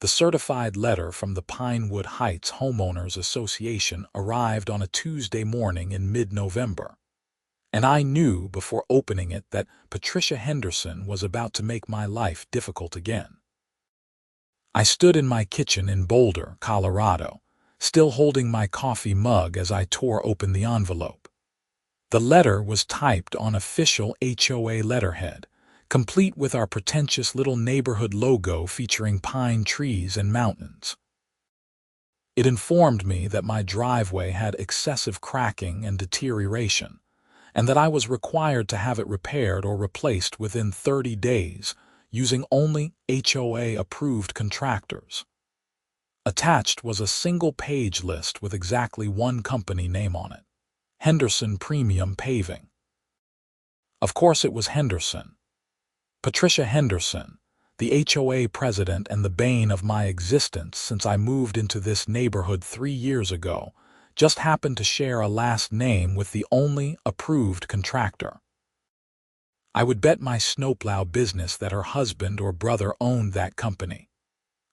The certified letter from the Pinewood Heights Homeowners Association arrived on a Tuesday morning in mid-November, and I knew before opening it that Patricia Henderson was about to make my life difficult again. I stood in my kitchen in Boulder, Colorado, still holding my coffee mug as I tore open the envelope. The letter was typed on official HOA letterhead, complete with our pretentious little neighborhood logo featuring pine trees and mountains. It informed me that my driveway had excessive cracking and deterioration, and that I was required to have it repaired or replaced within 30 days using only HOA-approved contractors. Attached was a single-page list with exactly one company name on it: Henderson Premium Paving. Of course it was Henderson. Patricia Henderson, the HOA president and the bane of my existence since I moved into this neighborhood 3 years ago, just happened to share a last name with the only approved contractor. I would bet my snowplow business that her husband or brother owned that company.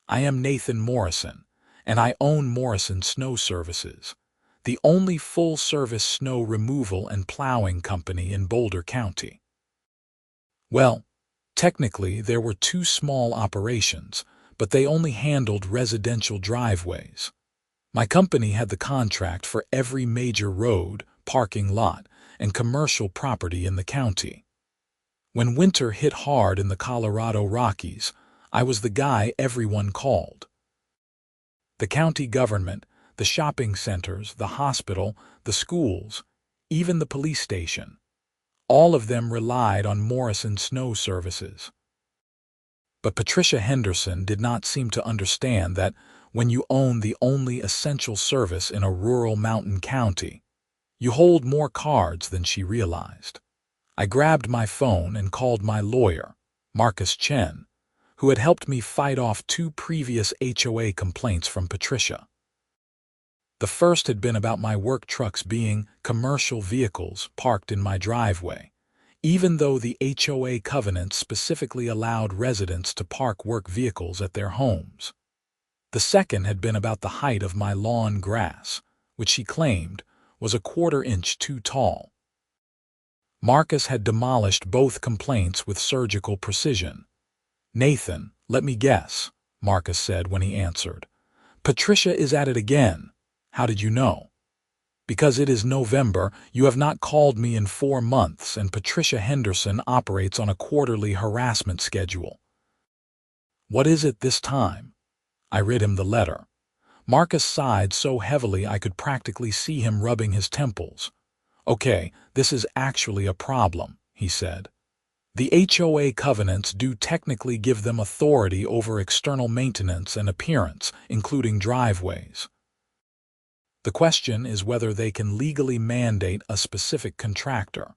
I am Nathan Morrison, and I own Morrison Snow Services, the only full-service snow removal and plowing company in Boulder County. Well, technically there were 2 small operations, but they only handled residential driveways. My company had the contract for every major road, parking lot, and commercial property in the county. When winter hit hard in the Colorado Rockies, I was the guy everyone called. The county government, the shopping centers, the hospital, the schools, even the police station, all of them relied on Morrison Snow Services. But Patricia Henderson did not seem to understand that when you own the only essential service in a rural mountain county, you hold more cards than she realized. I grabbed my phone and called my lawyer, Marcus Chen, who had helped me fight off 2 previous HOA complaints from Patricia. The first had been about my work trucks being commercial vehicles parked in my driveway, even though the HOA covenants specifically allowed residents to park work vehicles at their homes. The second had been about the height of my lawn grass, which she claimed was 1/4 inch too tall. Marcus had demolished both complaints with surgical precision. "Nathan, let me guess," Marcus said when he answered. "Patricia is at it again. How did you know?" "Because it is November, you have not called me in 4 months, and Patricia Henderson operates on a quarterly harassment schedule." "What is it this time?" I read him the letter. Marcus sighed so heavily I could practically see him rubbing his temples. "Okay, this is actually a problem," he said. "The HOA covenants do technically give them authority over external maintenance and appearance, including driveways. The question is whether they can legally mandate a specific contractor.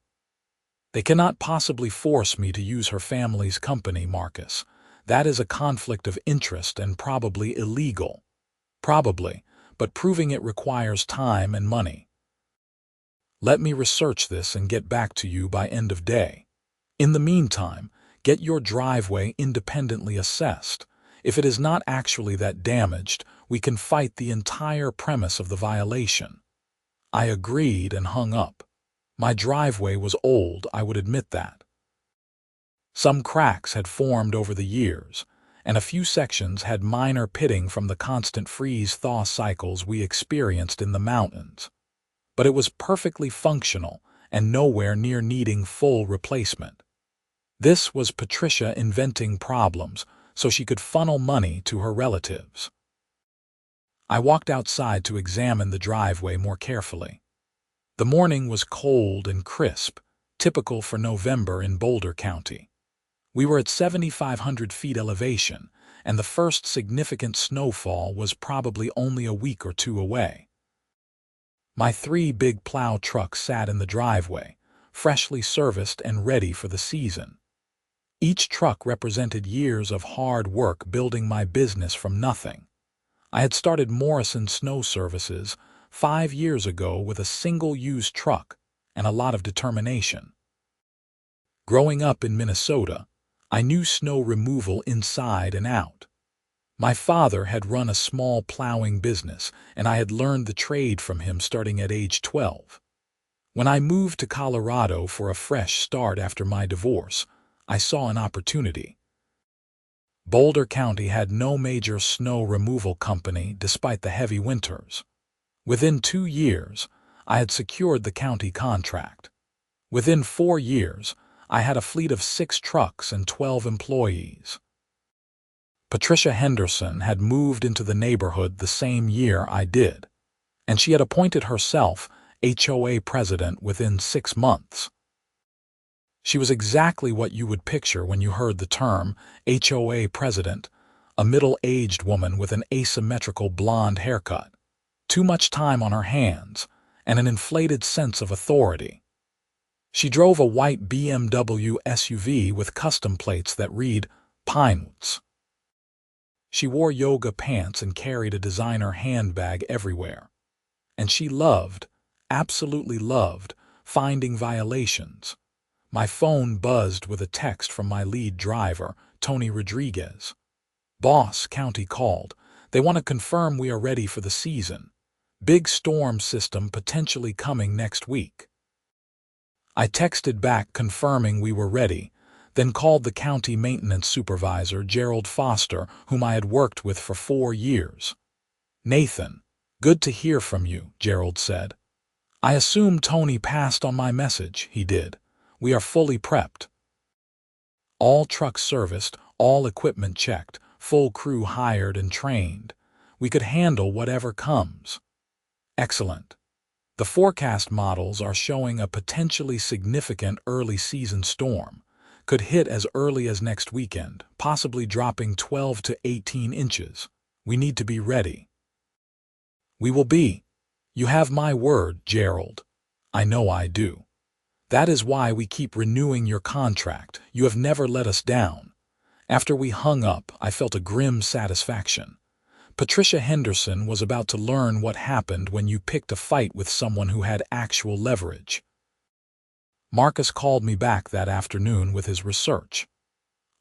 They cannot possibly force me to use her family's company, Marcus. That is a conflict of interest and probably illegal. Probably, but proving it requires time and money. Let me research this and get back to you by end of day. In the meantime, get your driveway independently assessed. If it is not actually that damaged, we can fight the entire premise of the violation." I agreed and hung up. My driveway was old, I would admit that. Some cracks had formed over the years, and a few sections had minor pitting from the constant freeze-thaw cycles we experienced in the mountains. But it was perfectly functional and nowhere near needing full replacement. This was Patricia inventing problems so she could funnel money to her relatives. I walked outside to examine the driveway more carefully. The morning was cold and crisp, typical for November in Boulder County. We were at 7,500 feet elevation, and the first significant snowfall was probably only a week or 2 away. My 3 big plow trucks sat in the driveway, freshly serviced and ready for the season. Each truck represented years of hard work building my business from nothing. I had started Morrison Snow Services 5 years ago with a single used truck and a lot of determination. Growing up in Minnesota, I knew snow removal inside and out. My father had run a small plowing business, and I had learned the trade from him starting at age 12. When I moved to Colorado for a fresh start after my divorce, I saw an opportunity. Boulder County had no major snow removal company despite the heavy winters. Within 2 years, I had secured the county contract. Within 4 years, I had a fleet of 6 trucks and 12 employees. Patricia Henderson had moved into the neighborhood the same year I did, and she had appointed herself HOA president within 6 months. She was exactly what you would picture when you heard the term HOA president, a middle-aged woman with an asymmetrical blonde haircut, too much time on her hands, and an inflated sense of authority. She drove a white BMW SUV with custom plates that read Pinewoods. She wore yoga pants and carried a designer handbag everywhere. And she loved, absolutely loved, finding violations. My phone buzzed with a text from my lead driver, Tony Rodriguez. "Boss, county called. They want to confirm we are ready for the season. Big storm system potentially coming next week." I texted back confirming we were ready, then called the county maintenance supervisor, Gerald Foster, whom I had worked with for 4 years. "Nathan, good to hear from you," Gerald said. "I assume Tony passed on my message." He did. "We are fully prepped. All trucks serviced, all equipment checked, full crew hired and trained. We could handle whatever comes." "Excellent. The forecast models are showing a potentially significant early season storm. Could hit as early as next weekend, possibly dropping 12 to 18 inches. We need to be ready." "We will be. You have my word, Gerald." "I know I do. That is why we keep renewing your contract. You have never let us down." After we hung up, I felt a grim satisfaction. Patricia Henderson was about to learn what happened when you picked a fight with someone who had actual leverage. Marcus called me back that afternoon with his research.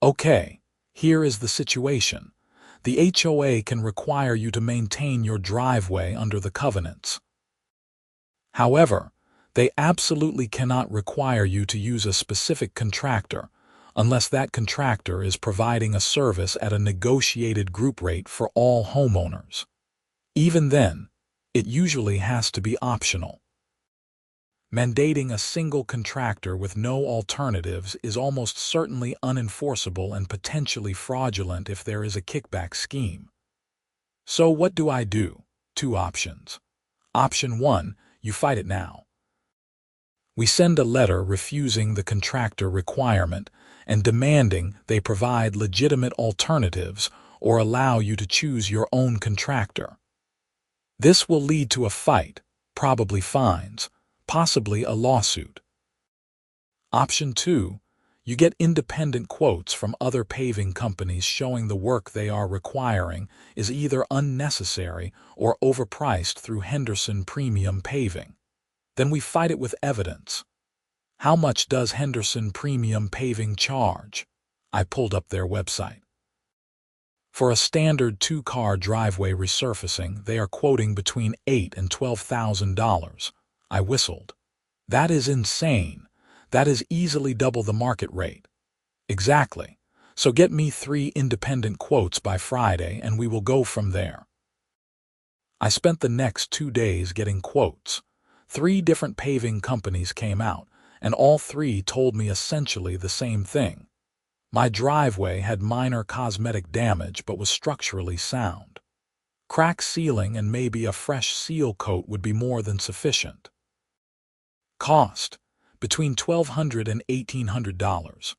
"Okay, here is the situation. The HOA can require you to maintain your driveway under the covenants. However, they absolutely cannot require you to use a specific contractor unless that contractor is providing a service at a negotiated group rate for all homeowners. Even then, it usually has to be optional. Mandating a single contractor with no alternatives is almost certainly unenforceable and potentially fraudulent if there is a kickback scheme. So what do I do? 2 options. Option 1, you fight it now. We send a letter refusing the contractor requirement and demanding they provide legitimate alternatives or allow you to choose your own contractor. This will lead to a fight, probably fines, possibly a lawsuit. Option 2, you get independent quotes from other paving companies showing the work they are requiring is either unnecessary or overpriced through Henderson Premium Paving. Then we fight it with evidence. How much does Henderson Premium Paving charge? I pulled up their website. For a standard 2-car driveway resurfacing, they are quoting between $8,000 and $12,000. I whistled. That is insane. That is easily double the market rate. Exactly. So get me 3 independent quotes by Friday and we will go from there. I spent the next 2 days getting quotes. 3 different paving companies came out, and all 3 told me essentially the same thing. My driveway had minor cosmetic damage but was structurally sound. Crack sealing and maybe a fresh seal coat would be more than sufficient. Cost: between $1,200 and $1,800.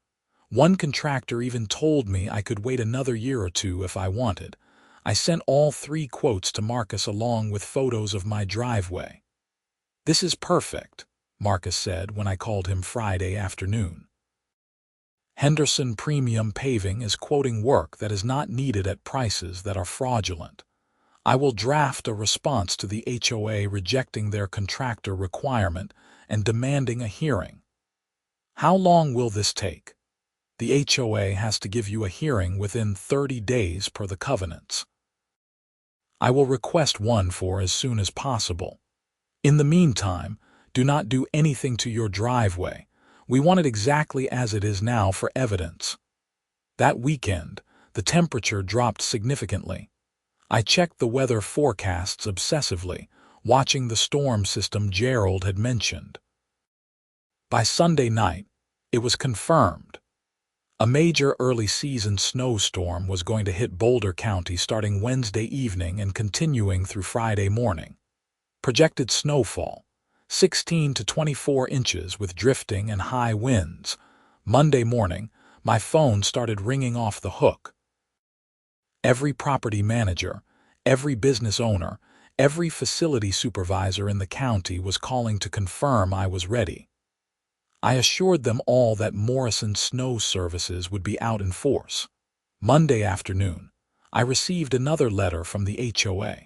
One contractor even told me I could wait another year or 2 if I wanted. I sent all 3 quotes to Marcus along with photos of my driveway. "This is perfect," Marcus said when I called him Friday afternoon. "Henderson Premium Paving is quoting work that is not needed at prices that are fraudulent. I will draft a response to the HOA rejecting their contractor requirement and demanding a hearing." "How long will this take?" The HOA has to give you a hearing within 30 days per the covenants. I will request one for as soon as possible. In the meantime, do not do anything to your driveway. We want it exactly as it is now for evidence. That weekend, the temperature dropped significantly. I checked the weather forecasts obsessively, watching the storm system Gerald had mentioned. By Sunday night, it was confirmed. A major early-season snowstorm was going to hit Boulder County starting Wednesday evening and continuing through Friday morning. Projected snowfall, 16 to 24 inches with drifting and high winds. Monday morning, my phone started ringing off the hook. Every property manager, every business owner, every facility supervisor in the county was calling to confirm I was ready. I assured them all that Morrison snow services would be out in force. Monday afternoon, I received another letter from the HOA.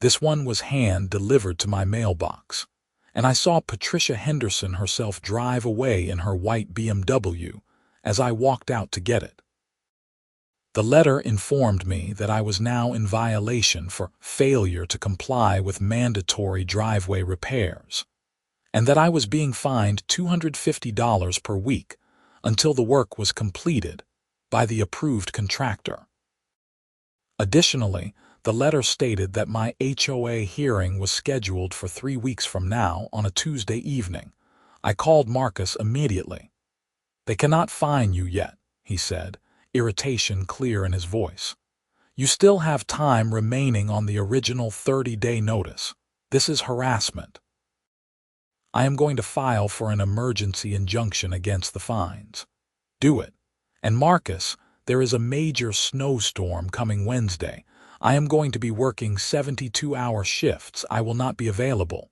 This one was hand-delivered to my mailbox, and I saw Patricia Henderson herself drive away in her white BMW as I walked out to get it. The letter informed me that I was now in violation for failure to comply with mandatory driveway repairs, and that I was being fined $250 per week until the work was completed by the approved contractor. Additionally, the letter stated that my HOA hearing was scheduled for 3 weeks from now on a Tuesday evening. I called Marcus immediately. "They cannot fine you yet," he said, irritation clear in his voice. "You still have time remaining on the original 30-day notice. This is harassment. I am going to file for an emergency injunction against the fines. Do it. And Marcus, there is a major snowstorm coming Wednesday. I am going to be working 72-hour shifts. I will not be available."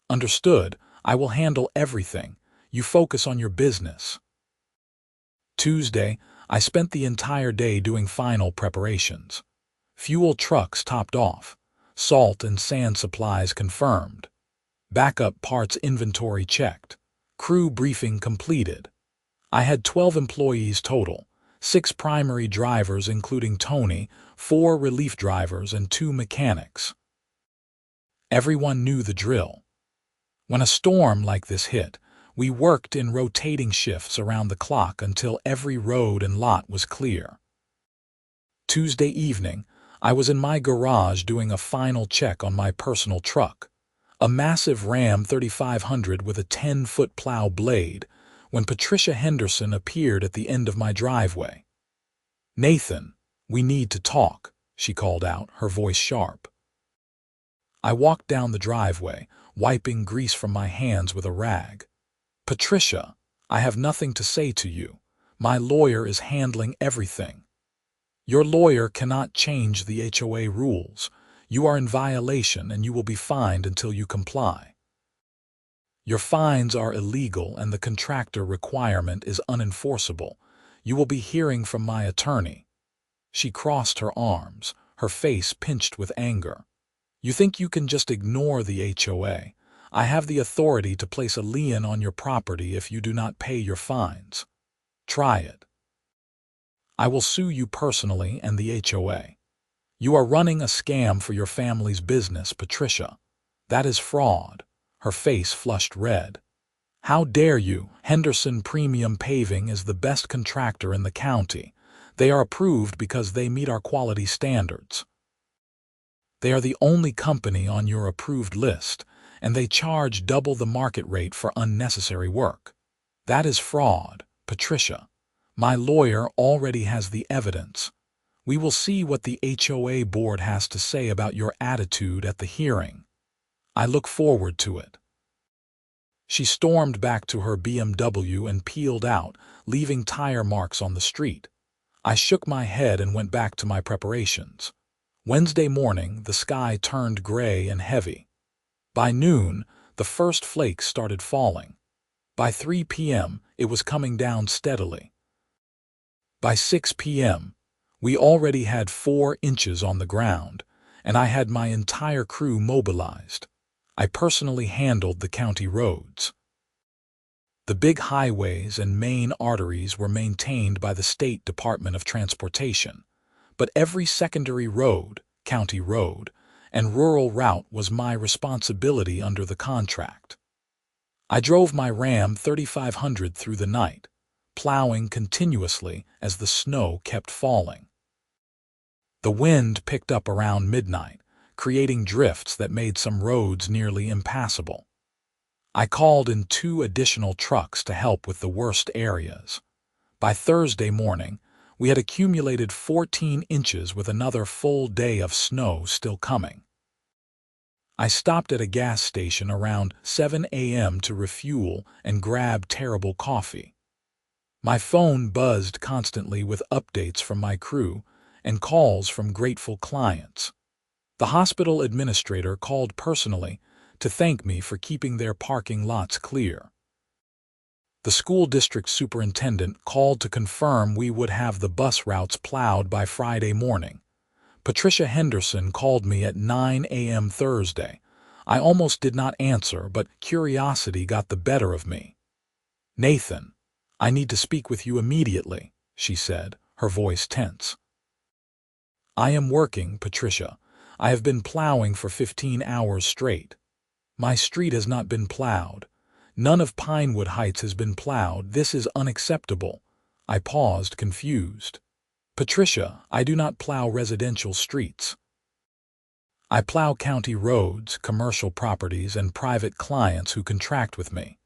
"Understood. I will handle everything. You focus on your business." Tuesday, I spent the entire day doing final preparations. Fuel trucks topped off. Salt and sand supplies confirmed. Backup parts inventory checked. Crew briefing completed. I had 12 employees total, 6 primary drivers including Tony, 4 relief drivers, and 2 mechanics. Everyone knew the drill. When a storm like this hit, we worked in rotating shifts around the clock until every road and lot was clear. Tuesday evening, I was in my garage doing a final check on my personal truck, a massive Ram 3500 with a 10-foot plow blade, when Patricia Henderson appeared at the end of my driveway. "Nathan, we need to talk," she called out, her voice sharp. I walked down the driveway, wiping grease from my hands with a rag. "Patricia, I have nothing to say to you. My lawyer is handling everything." "Your lawyer cannot change the HOA rules. You are in violation and you will be fined until you comply. Your fines are illegal and the contractor requirement is unenforceable. You will be hearing from my attorney." She crossed her arms, her face pinched with anger. "You think you can just ignore the HOA? I have the authority to place a lien on your property if you do not pay your fines. Try it. I will sue you personally and the HOA. You are running a scam for your family's business, Patricia. That is fraud." Her face flushed red. "How dare you? Henderson Premium Paving is the best contractor in the county. They are approved because they meet our quality standards. They are the only company on your approved list, and they charge double the market rate for unnecessary work. That is fraud, Patricia. My lawyer already has the evidence. We will see what the HOA board has to say about your attitude at the hearing. I look forward to it." She stormed back to her BMW and peeled out, leaving tire marks on the street. I shook my head and went back to my preparations. Wednesday morning, the sky turned gray and heavy. By noon, the first flakes started falling. By 3 p.m., it was coming down steadily. By 6 p.m., we already had 4 inches on the ground, and I had my entire crew mobilized. I personally handled the county roads. The big highways and main arteries were maintained by the State Department of Transportation, but every secondary road, county road, and rural route was my responsibility under the contract. I drove my Ram 3500 through the night, plowing continuously as the snow kept falling. The wind picked up around midnight, creating drifts that made some roads nearly impassable. I called in 2 additional trucks to help with the worst areas. By Thursday morning, we had accumulated 14 inches with another full day of snow still coming. I stopped at a gas station around 7 a.m. to refuel and grab terrible coffee. My phone buzzed constantly with updates from my crew and calls from grateful clients. The hospital administrator called personally to thank me for keeping their parking lots clear. The school district superintendent called to confirm we would have the bus routes plowed by Friday morning. Patricia Henderson called me at 9 a.m. Thursday. I almost did not answer, but curiosity got the better of me. "Nathan, I need to speak with you immediately," she said, her voice tense. "I am working, Patricia. I have been plowing for 15 hours straight. My street has not been plowed. None of Pinewood Heights has been plowed. This is unacceptable." I paused, confused. "Patricia, I do not plow residential streets. I plow county roads, commercial properties, and private clients who contract with me.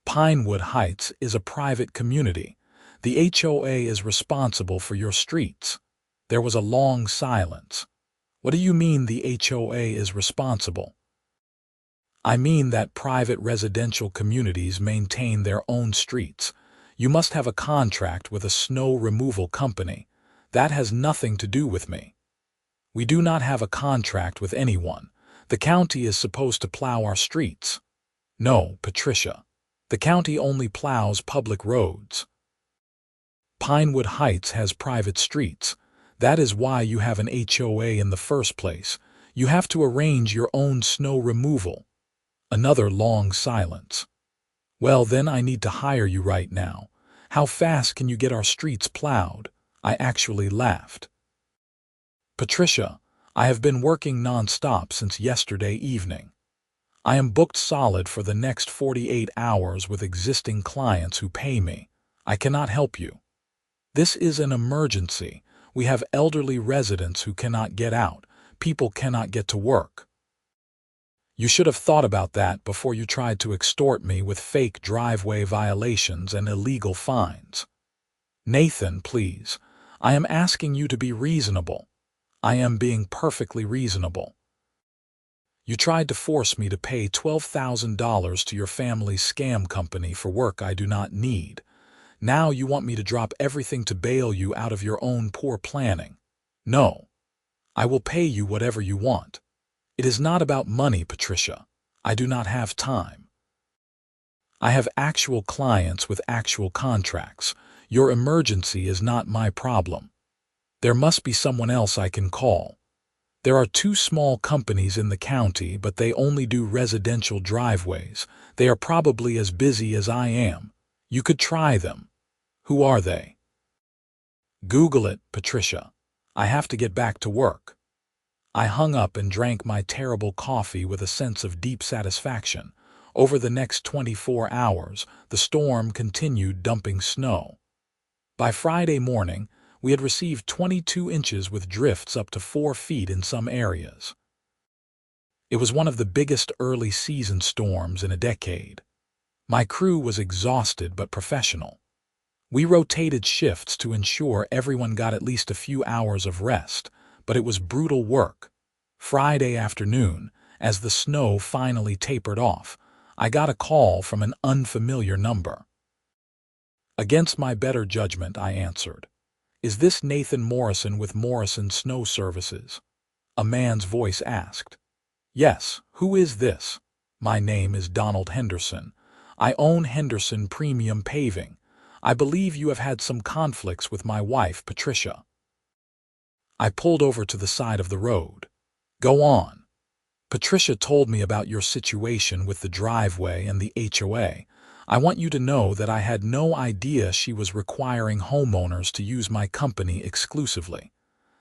Pinewood Heights is a private community. The HOA is responsible for your streets." There was a long silence. "What do you mean the HOA is responsible?" "I mean that private residential communities maintain their own streets. You must have a contract with a snow removal company. That has nothing to do with me." "We do not have a contract with anyone. The county is supposed to plow our streets." "No, Patricia. The county only plows public roads. Pinewood Heights has private streets. That is why you have an HOA in the first place. You have to arrange your own snow removal." Another long silence. "Well, then I need to hire you right now. How fast can you get our streets plowed?" I actually laughed. "Patricia, I have been working non-stop since yesterday evening. I am booked solid for the next 48 hours with existing clients who pay me. I cannot help you. This is an emergency. We have elderly residents who cannot get out. People cannot get to work. You should have thought about that before you tried to extort me with fake driveway violations and illegal fines." "Nathan, please. I am asking you to be reasonable." "I am being perfectly reasonable. You tried to force me to pay $12,000 to your family's scam company for work I do not need. Now you want me to drop everything to bail you out of your own poor planning. No. I will pay you whatever you want. It is not about money, Patricia. I do not have time. I have actual clients with actual contracts. Your emergency is not my problem. There must be someone else I can call. There are 2 small companies in the county, but they only do residential driveways. They are probably as busy as I am. You could try them. Who are they?" "Google it, Patricia. I have to get back to work." I hung up and drank my terrible coffee with a sense of deep satisfaction. Over the next 24 hours, the storm continued dumping snow. By Friday morning, we had received 22 inches with drifts up to 4 feet in some areas. It was one of the biggest early season storms in a decade. My crew was exhausted but professional. We rotated shifts to ensure everyone got at least a few hours of rest, but it was brutal work. Friday afternoon, as the snow finally tapered off, I got a call from an unfamiliar number. Against my better judgment, I answered. "Is this Nathan Morrison with Morrison Snow Services?" A man's voice asked. "Yes, who is this?" "My name is Donald Henderson. I own Henderson Premium Paving. I believe you have had some conflicts with my wife, Patricia." I pulled over to the side of the road. "Go on." "Patricia told me about your situation with the driveway and the HOA. I want you to know that I had no idea she was requiring homeowners to use my company exclusively.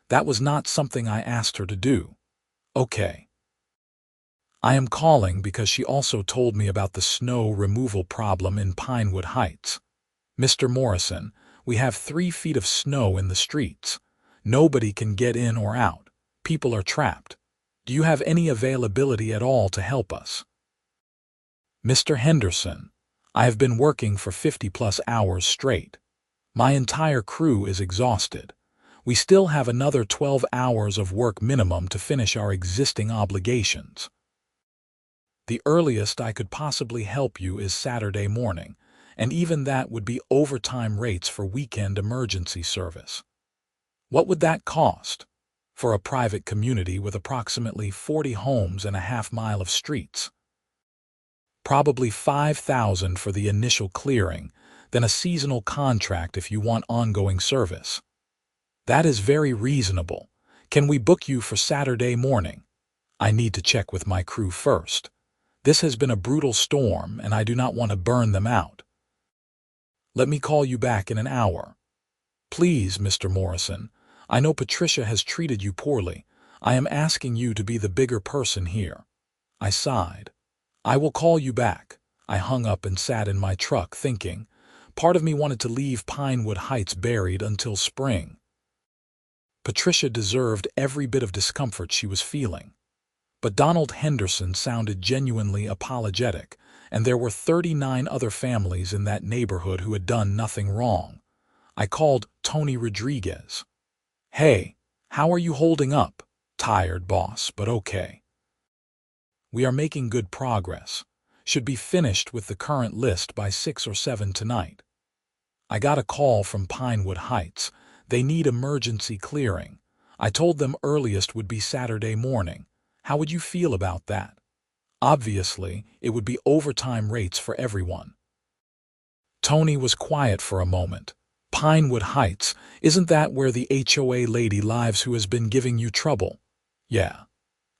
That was not something I asked her to do. Okay. I am calling because she also told me about the snow removal problem in Pinewood Heights. Mr. Morrison, we have 3 feet of snow in the streets. Nobody can get in or out. People are trapped. Do you have any availability at all to help us? Mr. Henderson, I have been working for 50+ hours straight. My entire crew is exhausted. We still have another 12 hours of work minimum to finish our existing obligations. The earliest I could possibly help you is Saturday morning, and even that would be overtime rates for weekend emergency service. What would that cost? For a private community with approximately 40 homes and a half-mile of streets. Probably $5,000 for the initial clearing, then a seasonal contract if you want ongoing service. That is very reasonable. Can we book you for Saturday morning? I need to check with my crew first. This has been a brutal storm, and I do not want to burn them out. Let me call you back in an hour. Please, Mr. Morrison, I know Patricia has treated you poorly. I am asking you to be the bigger person here. I sighed. I will call you back. I hung up and sat in my truck thinking. Part of me wanted to leave Pinewood Heights buried until spring. Patricia deserved every bit of discomfort she was feeling. But Donald Henderson sounded genuinely apologetic, and there were 39 other families in that neighborhood who had done nothing wrong. I called Tony Rodriguez. Hey, how are you holding up? Tired, boss, but okay. We are making good progress. Should be finished with the current list by 6 or 7 tonight. I got a call from Pinewood Heights. They need emergency clearing. I told them earliest would be Saturday morning. How would you feel about that? Obviously, it would be overtime rates for everyone. Tony was quiet for a moment. Pinewood Heights, isn't that where the HOA lady lives who has been giving you trouble? Yeah.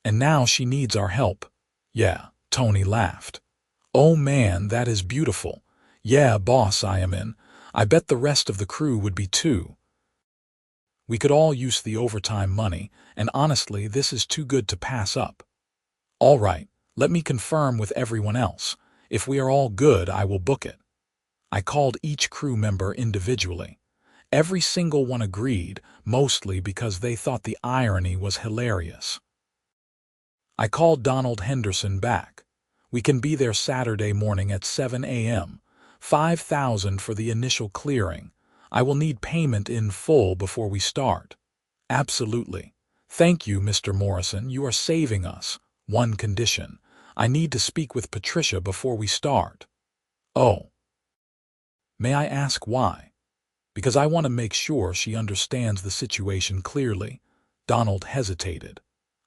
And now she needs our help. Yeah, Tony laughed. Oh man, that is beautiful. Yeah, boss, I am in. I bet the rest of the crew would be too. We could all use the overtime money, and honestly, this is too good to pass up. All right, let me confirm with everyone else. If we are all good, I will book it. I called each crew member individually. Every single one agreed, mostly because they thought the irony was hilarious. I called Donald Henderson back. We can be there Saturday morning at 7 a.m. $5,000 for the initial clearing. I will need payment in full before we start. Absolutely. Thank you, Mr. Morrison. You are saving us. One condition. I need to speak with Patricia before we start. Oh. May I ask why? Because I want to make sure she understands the situation clearly. Donald hesitated.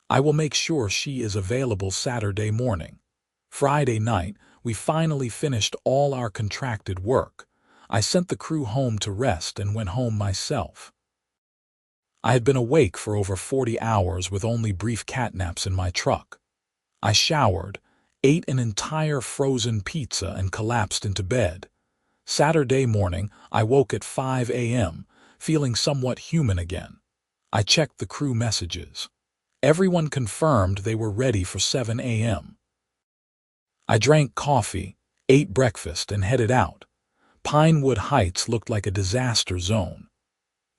I will make sure she is available Saturday morning. Friday night, we finally finished all our contracted work. I sent the crew home to rest and went home myself. I had been awake for over 40 hours with only brief catnaps in my truck. I showered, ate an entire frozen pizza and collapsed into bed. Saturday morning, I woke at 5 a.m., feeling somewhat human again. I checked the crew messages. Everyone confirmed they were ready for 7 a.m. I drank coffee, ate breakfast, and headed out. Pinewood Heights looked like a disaster zone.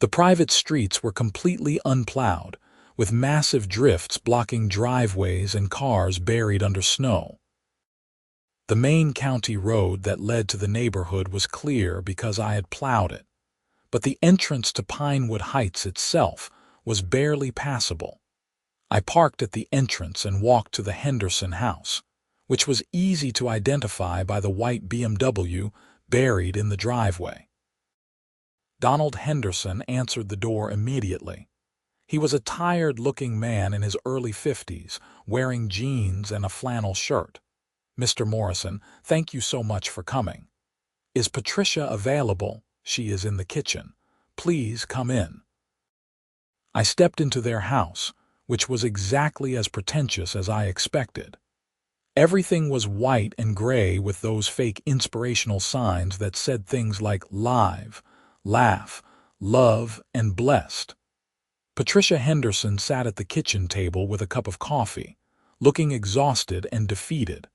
The private streets were completely unplowed, with massive drifts blocking driveways and cars buried under snow. The main county road that led to the neighborhood was clear because I had plowed it, but the entrance to Pinewood Heights itself was barely passable. I parked at the entrance and walked to the Henderson house, which was easy to identify by the white BMW buried in the driveway. Donald Henderson answered the door immediately. He was a tired-looking man in his early 50s, wearing jeans and a flannel shirt. Mr. Morrison, thank you so much for coming. Is Patricia available? She is in the kitchen. Please come in. I stepped into their house, which was exactly as pretentious as I expected. Everything was white and gray with those fake inspirational signs that said things like live, laugh, love, and blessed. Patricia Henderson sat at the kitchen table with a cup of coffee, looking exhausted and defeated.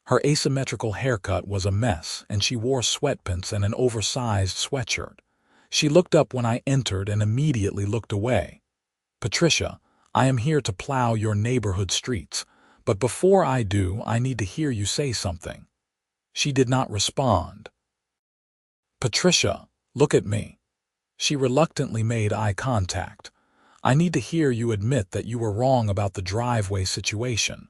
Her asymmetrical haircut was a mess, and she wore sweatpants and an oversized sweatshirt. She looked up when I entered and immediately looked away. "Patricia, I am here to plow your neighborhood streets, but before I do, I need to hear you say something." She did not respond. "Patricia, look at me." She reluctantly made eye contact. "I need to hear you admit that you were wrong about the driveway situation.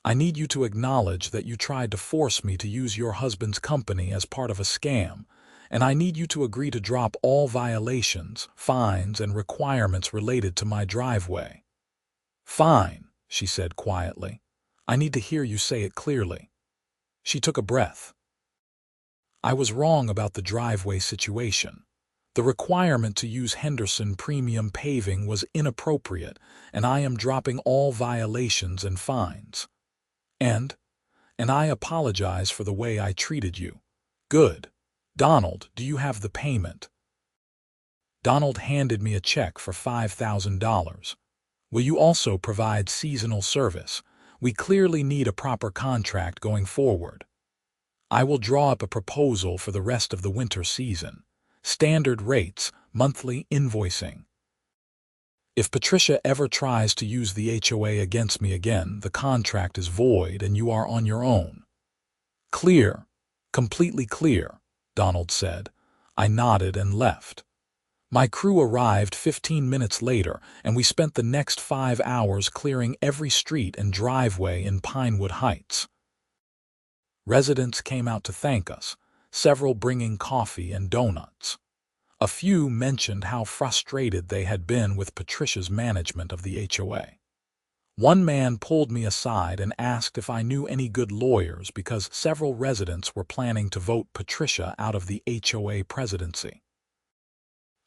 I need you to acknowledge that you tried to force me to use your husband's company as part of a scam, and I need you to agree to drop all violations, fines, and requirements related to my driveway." "Fine," she said quietly. "I need to hear you say it clearly." She took a breath. "I was wrong about the driveway situation. The requirement to use Henderson premium paving was inappropriate, and I am dropping all violations and fines. And I apologize for the way I treated you." "Good. Donald, do you have the payment?" Donald handed me a check for $5,000. "Will you also provide seasonal service? We clearly need a proper contract going forward." "I will draw up a proposal for the rest of the winter season. Standard rates, monthly invoicing. If Patricia ever tries to use the HOA against me again, the contract is void and you are on your own." "Clear, completely clear," Donald said. I nodded and left. My crew arrived 15 minutes later, and we spent the next 5 hours clearing every street and driveway in Pinewood Heights. Residents came out to thank us, several bringing coffee and donuts. A few mentioned how frustrated they had been with Patricia's management of the HOA. One man pulled me aside and asked if I knew any good lawyers because several residents were planning to vote Patricia out of the HOA presidency.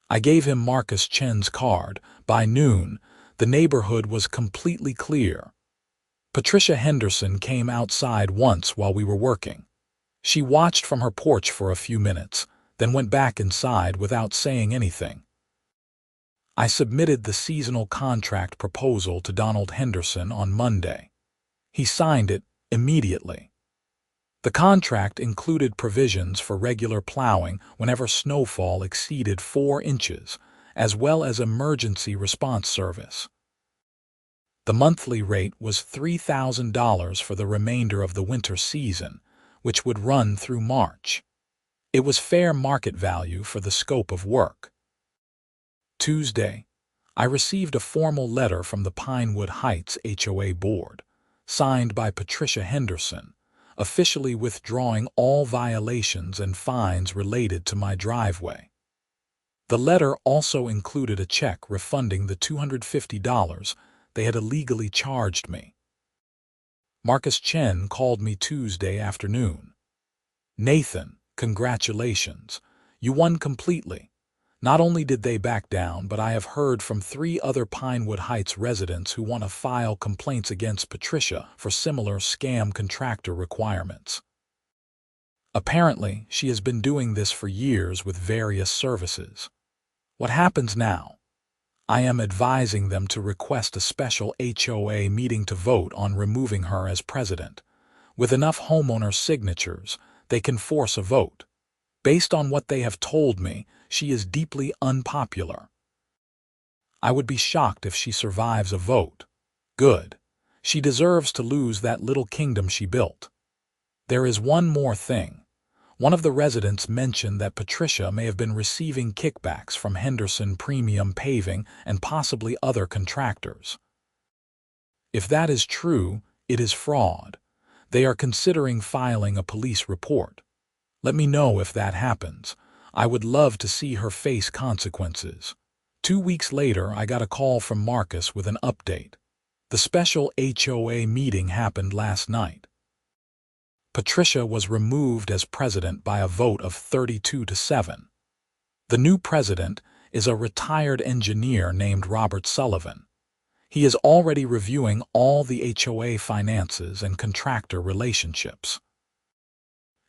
I gave him Marcus Chen's card. By noon, the neighborhood was completely clear. Patricia Henderson came outside once while we were working. She watched from her porch for a few minutes, then went back inside without saying anything. I submitted the seasonal contract proposal to Donald Henderson on Monday. He signed it immediately. The contract included provisions for regular plowing whenever snowfall exceeded 4 inches, as well as emergency response service. The monthly rate was $3,000 for the remainder of the winter season, which would run through March. It was fair market value for the scope of work. Tuesday, I received a formal letter from the Pinewood Heights HOA board, signed by Patricia Henderson, officially withdrawing all violations and fines related to my driveway. The letter also included a check refunding the $250 they had illegally charged me. Marcus Chen called me Tuesday afternoon. "Nathan, congratulations. You won completely. Not only did they back down, but I have heard from 3 other Pinewood Heights residents who want to file complaints against Patricia for similar scam contractor requirements. Apparently, she has been doing this for years with various services. What happens now? I am advising them to request a special HOA meeting to vote on removing her as president. With enough homeowner signatures, they can force a vote. Based on what they have told me, she is deeply unpopular. I would be shocked if she survives a vote. Good. She deserves to lose that little kingdom she built." There is one more thing. One of the residents mentioned that Patricia may have been receiving kickbacks from Henderson Premium Paving and possibly other contractors. If that is true, it is fraud. They are considering filing a police report. Let me know if that happens. I would love to see her face consequences. 2 weeks later, I got a call from Marcus with an update. The special HOA meeting happened last night. Patricia was removed as president by a vote of 32-7. The new president is a retired engineer named Robert Sullivan. He is already reviewing all the HOA finances and contractor relationships.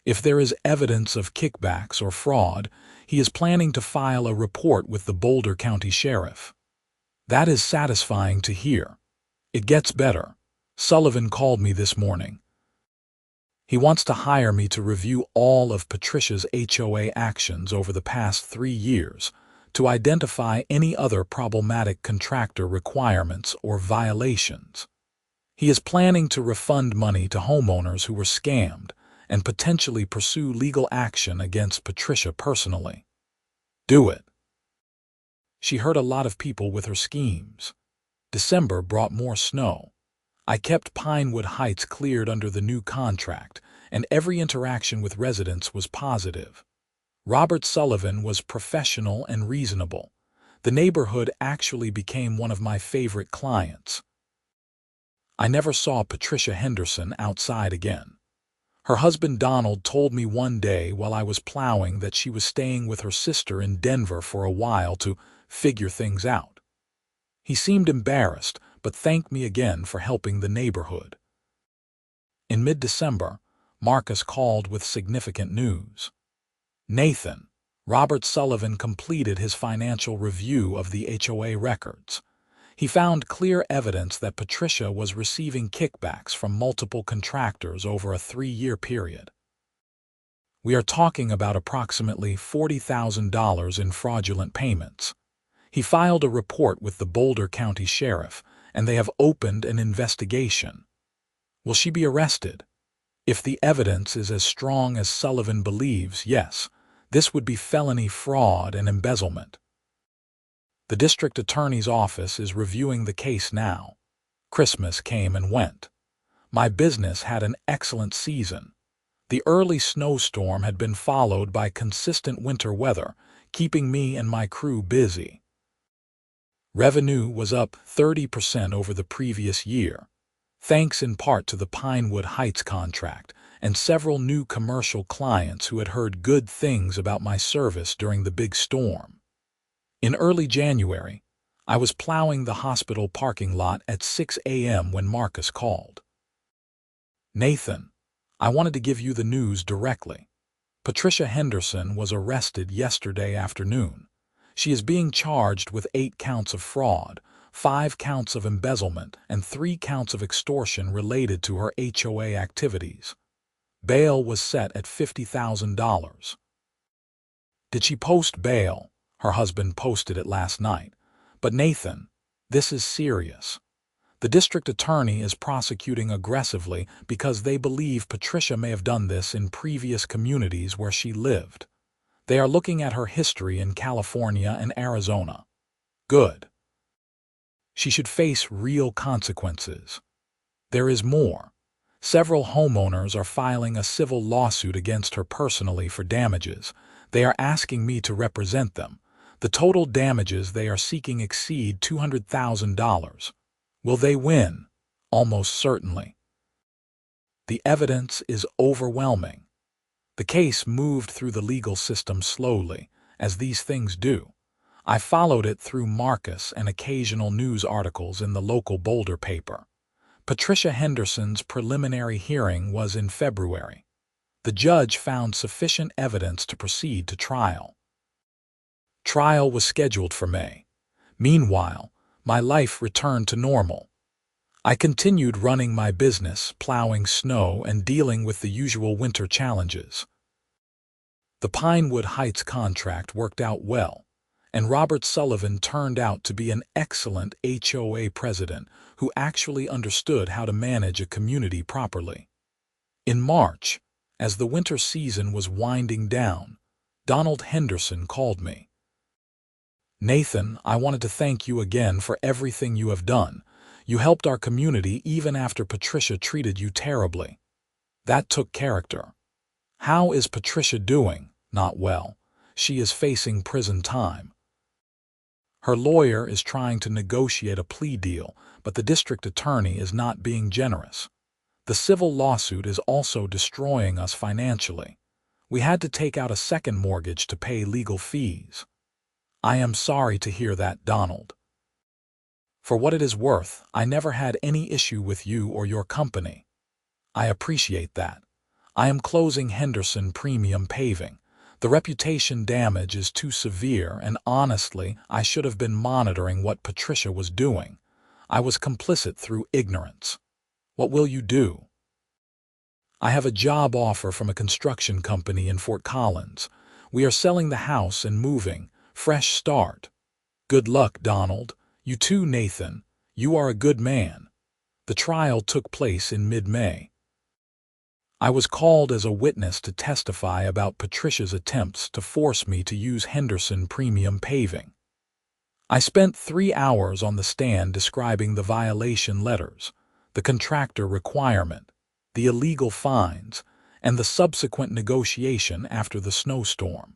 If there is evidence of kickbacks or fraud, he is planning to file a report with the Boulder County Sheriff. That is satisfying to hear. It gets better. Sullivan called me this morning. He wants to hire me to review all of Patricia's HOA actions over the past 3 years to identify any other problematic contractor requirements or violations. He is planning to refund money to homeowners who were scammed and potentially pursue legal action against Patricia personally. Do it. She hurt a lot of people with her schemes. December brought more snow. I kept Pinewood Heights cleared under the new contract, and every interaction with residents was positive. Robert Sullivan was professional and reasonable. The neighborhood actually became one of my favorite clients. I never saw Patricia Henderson outside again. Her husband Donald told me one day while I was plowing that she was staying with her sister in Denver for a while to figure things out. He seemed embarrassed, but thanked me again for helping the neighborhood. In mid-December, Marcus called with significant news. Nathan, Robert Sullivan completed his financial review of the HOA records. He found clear evidence that Patricia was receiving kickbacks from multiple contractors over a 3-year period. We are talking about approximately $40,000 in fraudulent payments. He filed a report with the Boulder County Sheriff, and they have opened an investigation. Will she be arrested? If the evidence is as strong as Sullivan believes, yes, this would be felony fraud and embezzlement. The district attorney's office is reviewing the case now. Christmas came and went. My business had an excellent season. The early snowstorm had been followed by consistent winter weather, keeping me and my crew busy. Revenue was up 30% over the previous year, thanks in part to the Pinewood Heights contract and several new commercial clients who had heard good things about my service during the big storm. In early January, I was plowing the hospital parking lot at 6 a.m. when Marcus called. Nathan, I wanted to give you the news directly. Patricia Henderson was arrested yesterday afternoon. She is being charged with 8 counts of fraud, 5 counts of embezzlement, and 3 counts of extortion related to her HOA activities. Bail was set at $50,000. Did she post bail? Her husband posted it last night. But Nathan, this is serious. The district attorney is prosecuting aggressively because they believe Patricia may have done this in previous communities where she lived. They are looking at her history in California and Arizona. Good. She should face real consequences. There is more. Several homeowners are filing a civil lawsuit against her personally for damages. They are asking me to represent them. The total damages they are seeking exceed $200,000. Will they win? Almost certainly. The evidence is overwhelming. The case moved through the legal system slowly, as these things do. I followed it through Marcus and occasional news articles in the local Boulder paper. Patricia Henderson's preliminary hearing was in February. The judge found sufficient evidence to proceed to trial. Trial was scheduled for May. Meanwhile, my life returned to normal. I continued running my business, plowing snow, and dealing with the usual winter challenges. The Pinewood Heights contract worked out well, and Robert Sullivan turned out to be an excellent HOA president who actually understood how to manage a community properly. In March, as the winter season was winding down, Donald Henderson called me. Nathan, I wanted to thank you again for everything you have done. You helped our community even after Patricia treated you terribly. That took character. How is Patricia doing? Not well. She is facing prison time. Her lawyer is trying to negotiate a plea deal, but the district attorney is not being generous. The civil lawsuit is also destroying us financially. We had to take out a second mortgage to pay legal fees. I am sorry to hear that, Donald. For what it is worth, I never had any issue with you or your company. I appreciate that. I am closing Henderson Premium Paving. The reputation damage is too severe, and honestly, I should have been monitoring what Patricia was doing. I was complicit through ignorance. What will you do? I have a job offer from a construction company in Fort Collins. We are selling the house and moving. Fresh start. Good luck, Donald. You too, Nathan. You are a good man. The trial took place in mid-May. I was called as a witness to testify about Patricia's attempts to force me to use Henderson Premium Paving. I spent 3 hours on the stand describing the violation letters, the contractor requirement, the illegal fines, and the subsequent negotiation after the snowstorm.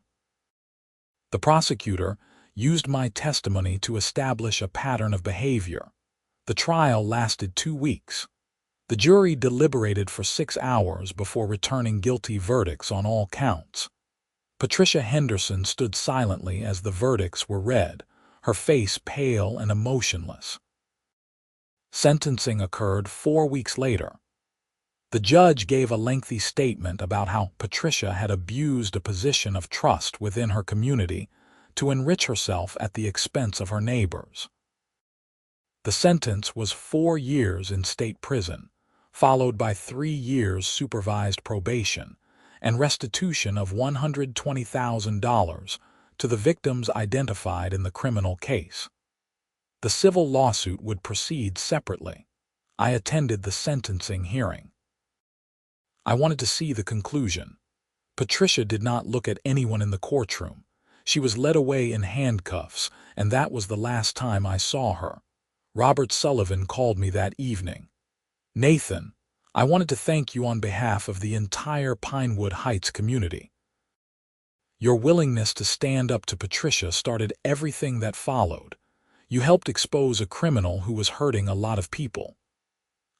The prosecutor used my testimony to establish a pattern of behavior. The trial lasted 2 weeks. The jury deliberated for 6 hours before returning guilty verdicts on all counts. Patricia Henderson stood silently as the verdicts were read, her face pale and emotionless. Sentencing occurred 4 weeks later. The judge gave a lengthy statement about how Patricia had abused a position of trust within her community to enrich herself at the expense of her neighbors. The sentence was 4 years in state prison, followed by 3 years supervised probation and restitution of $120,000 to the victims identified in the criminal case. The civil lawsuit would proceed separately. I attended the sentencing hearing. I wanted to see the conclusion. Patricia did not look at anyone in the courtroom. She was led away in handcuffs, and that was the last time I saw her. Robert Sullivan called me that evening. Nathan, I wanted to thank you on behalf of the entire Pinewood Heights community. Your willingness to stand up to Patricia started everything that followed. You helped expose a criminal who was hurting a lot of people.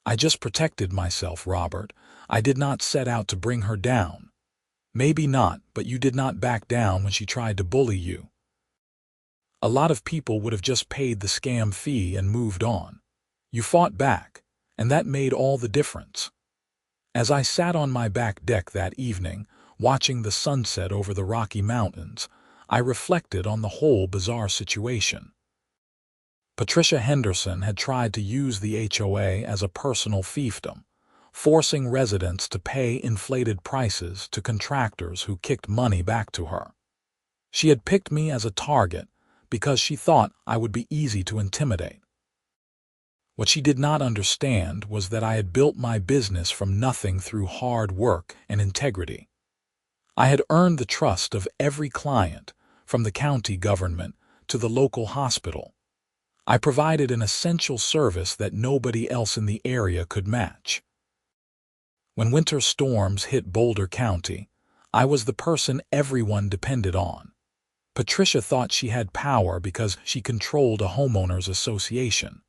I just protected myself, Robert. I did not set out to bring her down. Maybe not, but you did not back down when she tried to bully you. A lot of people would have just paid the scam fee and moved on. You fought back, and that made all the difference. As I sat on my back deck that evening, watching the sunset over the Rocky Mountains, I reflected on the whole bizarre situation. Patricia Henderson had tried to use the HOA as a personal fiefdom, forcing residents to pay inflated prices to contractors who kicked money back to her. She had picked me as a target because she thought I would be easy to intimidate. What she did not understand was that I had built my business from nothing through hard work and integrity. I had earned the trust of every client, from the county government to the local hospital. I provided an essential service that nobody else in the area could match. When winter storms hit Boulder County, I was the person everyone depended on. Patricia thought she had power because she controlled a homeowners association.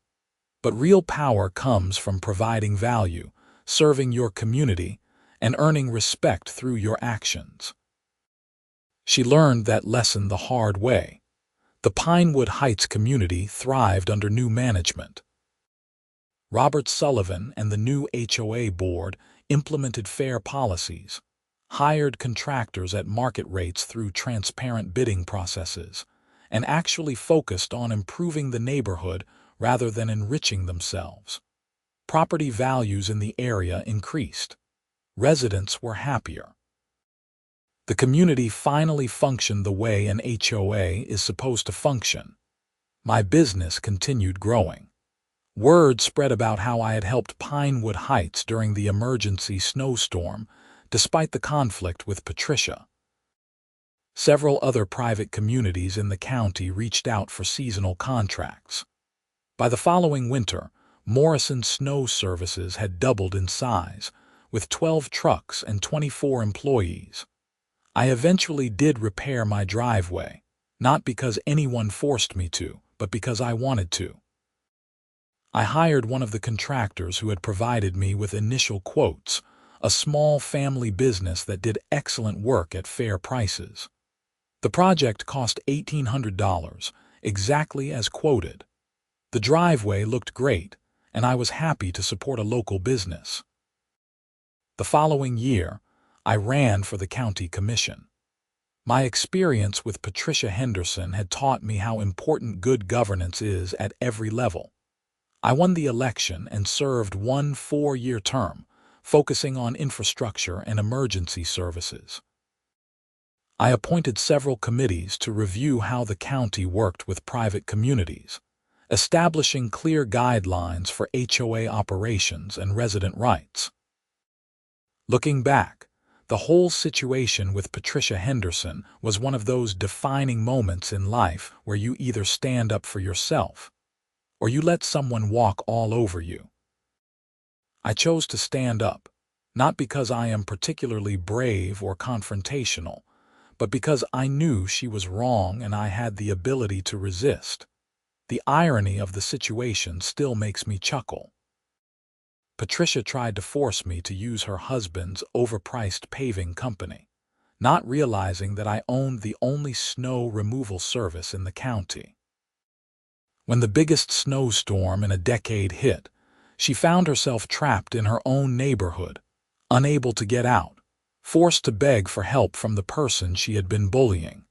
But real power comes from providing value, serving your community, and earning respect through your actions. She learned that lesson the hard way. The Pinewood Heights community thrived under new management. Robert Sullivan and the new HOA board implemented fair policies, hired contractors at market rates through transparent bidding processes, and actually focused on improving the neighborhood rather than enriching themselves. Property values in the area increased. Residents were happier. The community finally functioned the way an HOA is supposed to function. My business continued growing. Word spread about how I had helped Pinewood Heights during the emergency snowstorm, despite the conflict with Patricia. Several other private communities in the county reached out for seasonal contracts. By the following winter, Morrison snow services had doubled in size, with 12 trucks and 24 employees. I eventually did repair my driveway, not because anyone forced me to, but because I wanted to. I hired one of the contractors who had provided me with initial quotes, a small family business that did excellent work at fair prices. The project cost $1,800, exactly as quoted. The driveway looked great, and I was happy to support a local business. The following year, I ran for the county commission. My experience with Patricia Henderson had taught me how important good governance is at every level. I won the election and served one 4-year term, focusing on infrastructure and emergency services. I appointed several committees to review how the county worked with private communities, establishing clear guidelines for HOA operations and resident rights. Looking back, the whole situation with Patricia Henderson was one of those defining moments in life where you either stand up for yourself or you let someone walk all over you. I chose to stand up, not because I am particularly brave or confrontational, but because I knew she was wrong and I had the ability to resist. The irony of the situation still makes me chuckle. Patricia tried to force me to use her husband's overpriced paving company, not realizing that I owned the only snow removal service in the county. When the biggest snowstorm in a decade hit, she found herself trapped in her own neighborhood, unable to get out, forced to beg for help from the person she had been bullying.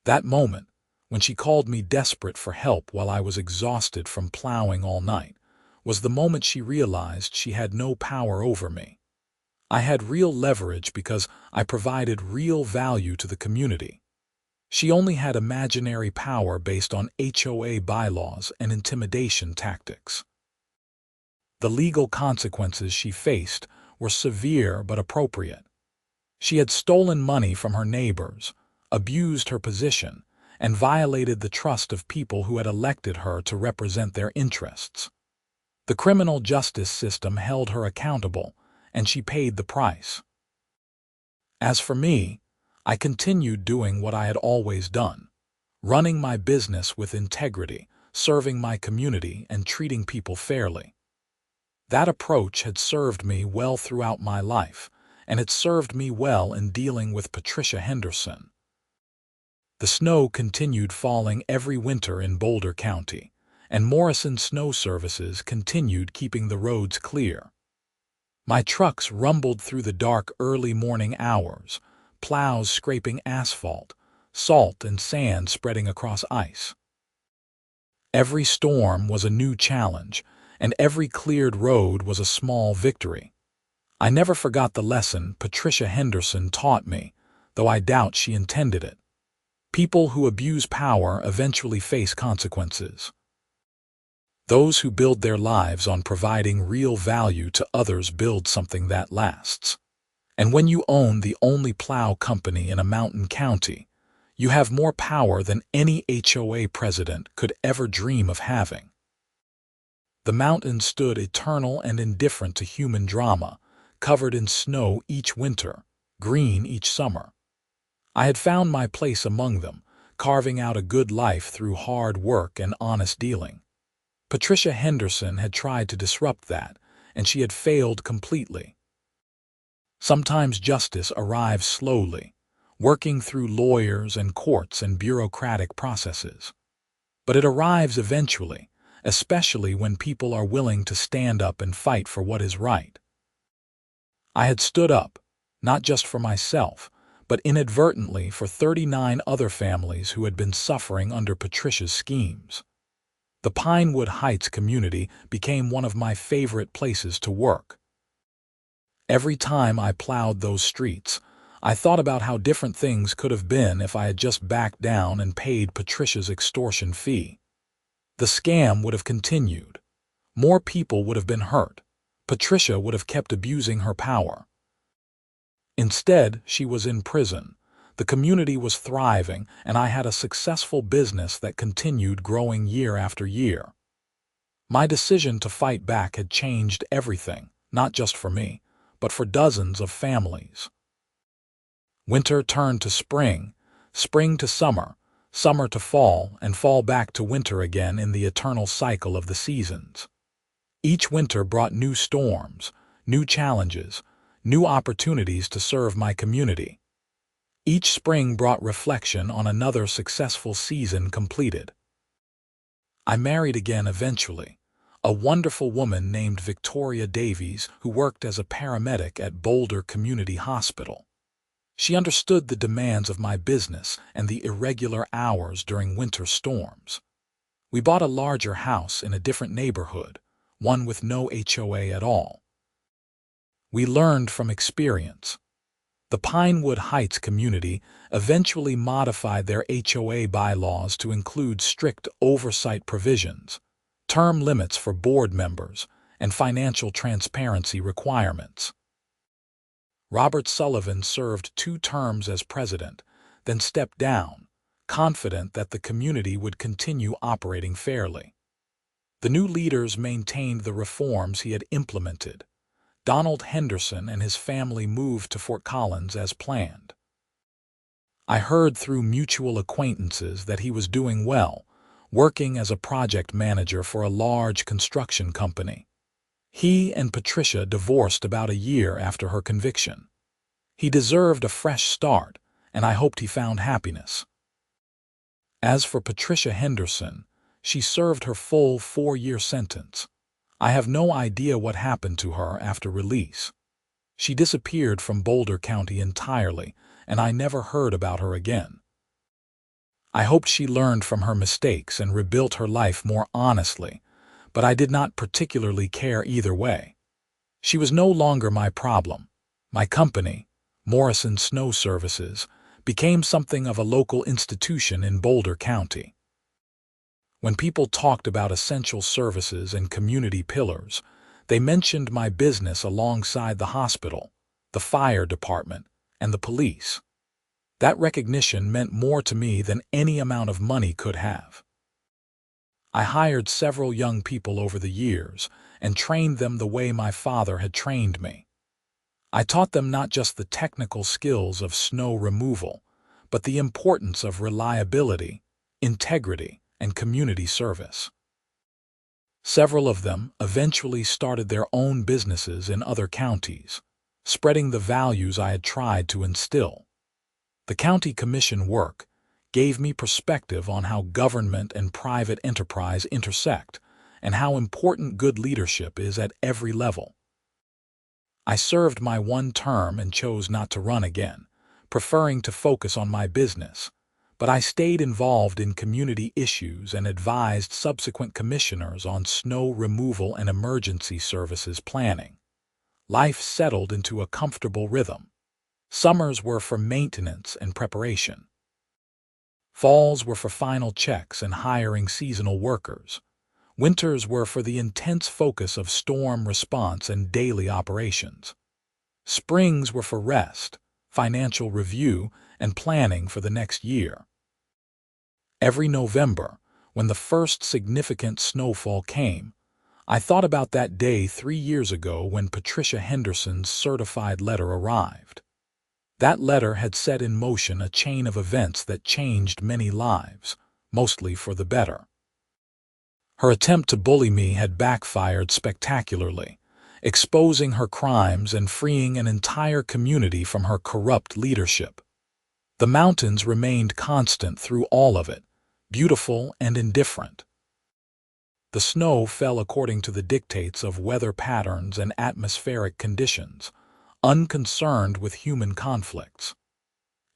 That moment, when she called me desperate for help while I was exhausted from plowing all night, was the moment she realized she had no power over me. I had real leverage because I provided real value to the community. She only had imaginary power based on HOA bylaws and intimidation tactics. The legal consequences she faced were severe but appropriate. She had stolen money from her neighbors, abused her position, and violated the trust of people who had elected her to represent their interests. The criminal justice system held her accountable, and she paid the price. As for me, I continued doing what I had always done, running my business with integrity, serving my community, and treating people fairly. That approach had served me well throughout my life, and it served me well in dealing with Patricia Henderson. The snow continued falling every winter in Boulder County, and Morrison snow services continued keeping the roads clear. My trucks rumbled through the dark early morning hours, plows scraping asphalt, salt and sand spreading across ice. Every storm was a new challenge, and every cleared road was a small victory. I never forgot the lesson Patricia Henderson taught me, though I doubt she intended it. People who abuse power eventually face consequences. Those who build their lives on providing real value to others build something that lasts. And when you own the only plow company in a mountain county, you have more power than any HOA president could ever dream of having. The mountain stood eternal and indifferent to human drama, covered in snow each winter, green each summer. I had found my place among them, carving out a good life through hard work and honest dealing. Patricia Henderson had tried to disrupt that, and she had failed completely. Sometimes justice arrives slowly, working through lawyers and courts and bureaucratic processes. But it arrives eventually, especially when people are willing to stand up and fight for what is right. I had stood up, not just for myself, but inadvertently for 39 other families who had been suffering under Patricia's schemes. The Pinewood Heights community became one of my favorite places to work. Every time I plowed those streets, I thought about how different things could have been if I had just backed down and paid Patricia's extortion fee. The scam would have continued. More people would have been hurt. Patricia would have kept abusing her power. Instead, she was in prison. The community was thriving, and I had a successful business that continued growing year after year. My decision to fight back had changed everything, not just for me, but for dozens of families. Winter turned to spring, spring to summer, summer to fall, and fall back to winter again in the eternal cycle of the seasons. Each winter brought new storms, new challenges, new opportunities to serve my community. Each spring brought reflection on another successful season completed. I married again eventually, a wonderful woman named Victoria Davies who worked as a paramedic at Boulder Community Hospital. She understood the demands of my business and the irregular hours during winter storms. We bought a larger house in a different neighborhood, one with no HOA at all. We learned from experience. The Pinewood Heights community eventually modified their HOA bylaws to include strict oversight provisions, term limits for board members, and financial transparency requirements. Robert Sullivan served 2 terms as president, then stepped down, confident that the community would continue operating fairly. The new leaders maintained the reforms he had implemented. Donald Henderson and his family moved to Fort Collins as planned. I heard through mutual acquaintances that he was doing well, working as a project manager for a large construction company. He and Patricia divorced about a year after her conviction. He deserved a fresh start, and I hoped he found happiness. As for Patricia Henderson, she served her full 4-year sentence. I have no idea what happened to her after release. She disappeared from Boulder County entirely, and I never heard about her again. I hoped she learned from her mistakes and rebuilt her life more honestly, but I did not particularly care either way. She was no longer my problem. My company, Morrison Snow Services, became something of a local institution in Boulder County. When people talked about essential services and community pillars, they mentioned my business alongside the hospital, the fire department, and the police. That recognition meant more to me than any amount of money could have. I hired several young people over the years and trained them the way my father had trained me. I taught them not just the technical skills of snow removal, but the importance of reliability, integrity, and community service. Several of them eventually started their own businesses in other counties, spreading the values I had tried to instill. The county commission work gave me perspective on how government and private enterprise intersect and how important good leadership is at every level. I served my 1 term and chose not to run again, preferring to focus on my business, but I stayed involved in community issues and advised subsequent commissioners on snow removal and emergency services planning. Life settled into a comfortable rhythm. Summers were for maintenance and preparation. Falls were for final checks and hiring seasonal workers. Winters were for the intense focus of storm response and daily operations. Springs were for rest, financial review, and planning for the next year. Every November, when the first significant snowfall came, I thought about that day 3 years ago when Patricia Henderson's certified letter arrived. That letter had set in motion a chain of events that changed many lives, mostly for the better. Her attempt to bully me had backfired spectacularly, exposing her crimes and freeing an entire community from her corrupt leadership. The mountains remained constant through all of it, beautiful and indifferent. The snow fell according to the dictates of weather patterns and atmospheric conditions, unconcerned with human conflicts.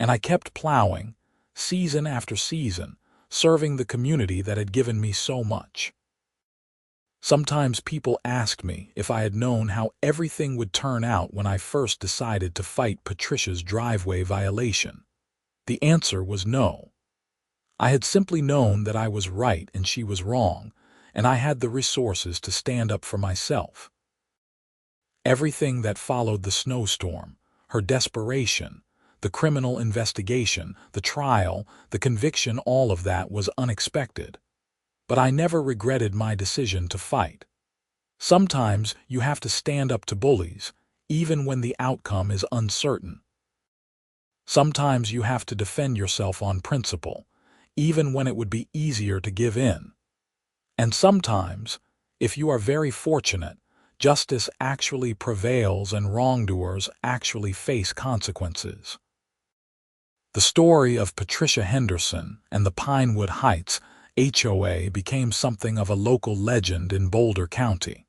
And I kept plowing, season after season, serving the community that had given me so much. Sometimes people asked me if I had known how everything would turn out when I first decided to fight Patricia's driveway violation. The answer was no. I had simply known that I was right and she was wrong, and I had the resources to stand up for myself. Everything that followed the snowstorm, her desperation, the criminal investigation, the trial, the conviction, all of that was unexpected. But I never regretted my decision to fight. Sometimes you have to stand up to bullies, even when the outcome is uncertain. Sometimes you have to defend yourself on principle, even when it would be easier to give in. And sometimes, if you are very fortunate, justice actually prevails and wrongdoers actually face consequences. The story of Patricia Henderson and the Pinewood Heights HOA became something of a local legend in Boulder County.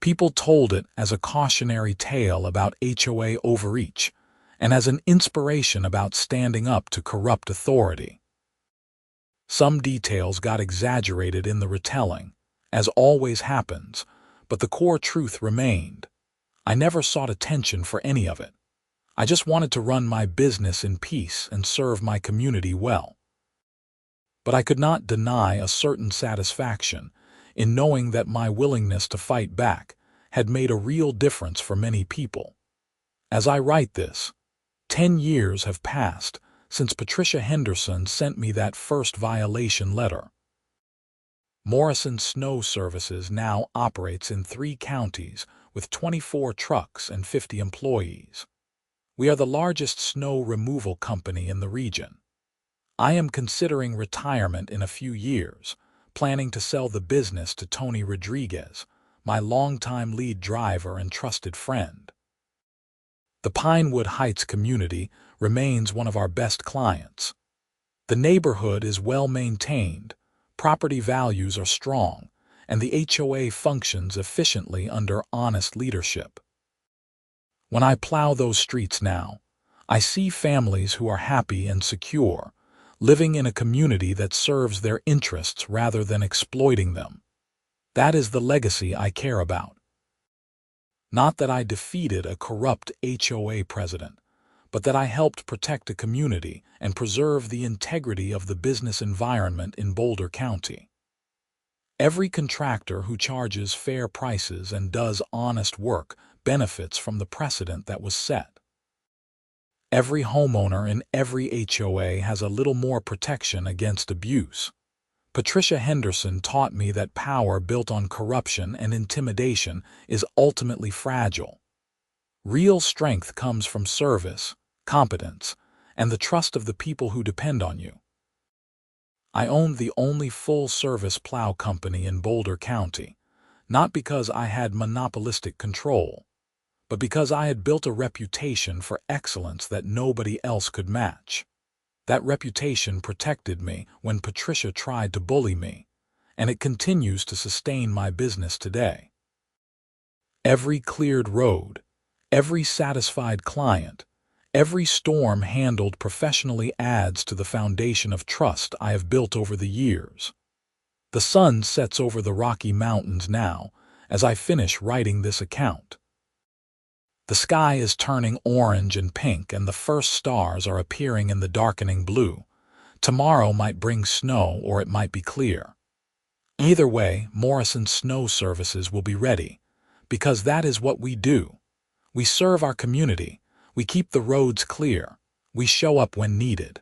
People told it as a cautionary tale about HOA overreach and as an inspiration about standing up to corrupt authority. Some details got exaggerated in the retelling, as always happens, but the core truth remained. I never sought attention for any of it. I just wanted to run my business in peace and serve my community well. But I could not deny a certain satisfaction in knowing that my willingness to fight back had made a real difference for many people. As I write this, 10 years have passed since Patricia Henderson sent me that first violation letter. Morrison Snow Services now operates in 3 counties with 24 trucks and 50 employees. We are the largest snow removal company in the region. I am considering retirement in a few years, planning to sell the business to Tony Rodriguez, my longtime lead driver and trusted friend. The Pinewood Heights community remains one of our best clients. The neighborhood is well maintained, property values are strong, and the HOA functions efficiently under honest leadership. When I plow those streets now, I see families who are happy and secure, living in a community that serves their interests rather than exploiting them. That is the legacy I care about. Not that I defeated a corrupt HOA president, but that I helped protect a community and preserve the integrity of the business environment in Boulder County. Every contractor who charges fair prices and does honest work benefits from the precedent that was set. Every homeowner in every HOA has a little more protection against abuse. Patricia Henderson taught me that power built on corruption and intimidation is ultimately fragile. Real strength comes from service, competence, and the trust of the people who depend on you. I owned the only full-service plow company in Boulder County, not because I had monopolistic control, but because I had built a reputation for excellence that nobody else could match. That reputation protected me when Patricia tried to bully me, and it continues to sustain my business today. Every cleared road, every satisfied client, every storm handled professionally adds to the foundation of trust I have built over the years. The sun sets over the Rocky Mountains now as I finish writing this account. The sky is turning orange and pink, and the first stars are appearing in the darkening blue. Tomorrow might bring snow, or it might be clear. Either way, Morrison Snow Services will be ready, because that is what we do. We serve our community, we keep the roads clear, we show up when needed.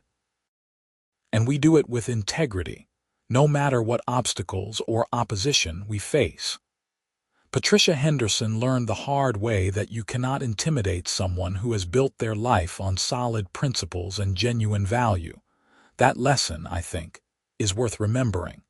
And we do it with integrity, no matter what obstacles or opposition we face. Patricia Henderson learned the hard way that you cannot intimidate someone who has built their life on solid principles and genuine value. That lesson, I think, is worth remembering.